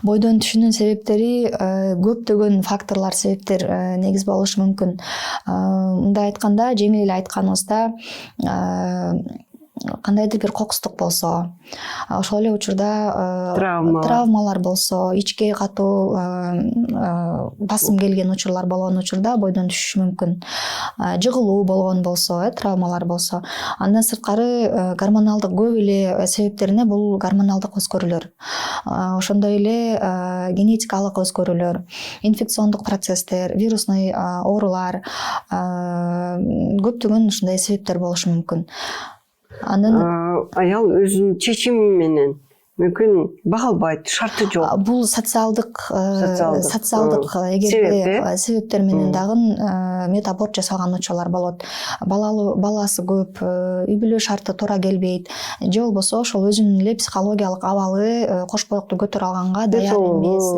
бойдон түшүүнүн себептери көптөгөн факторлор, себептер негиз болушу мүмкүн. Мындай айтканда, жеңил эле айтканыбызда, кандайдыр бир кокустук болсо, ошол эле учурда травмалар болсо, ичке катуу басым келген учурлар болгон учурда бойдон түшүшү мүмкүн. Жыгылуу болгон болсо, травмалар болсо. Андан сырткары гормоналдык көп эле себептерине бул гормоналдык өзгөрүүлөр. Ошондой эле генетикалык өзгөрүүлөр, инфекциондук процесстер, вирусный оорулар, көптөгөн ушундай себептер болушу мүмкүн. Аял өзүнүн чечими менен мүмкүн бага албайт, шарты жок. Бул социалдык себептер менен дагы мет аборт жасалган учурлар болот. Баласы көп, үй бүлө шарты туура келбейт, же болбосо ошол өзүнүн эле психологиялык абалы кош бойлукту көтөрө алганга даяр эмес.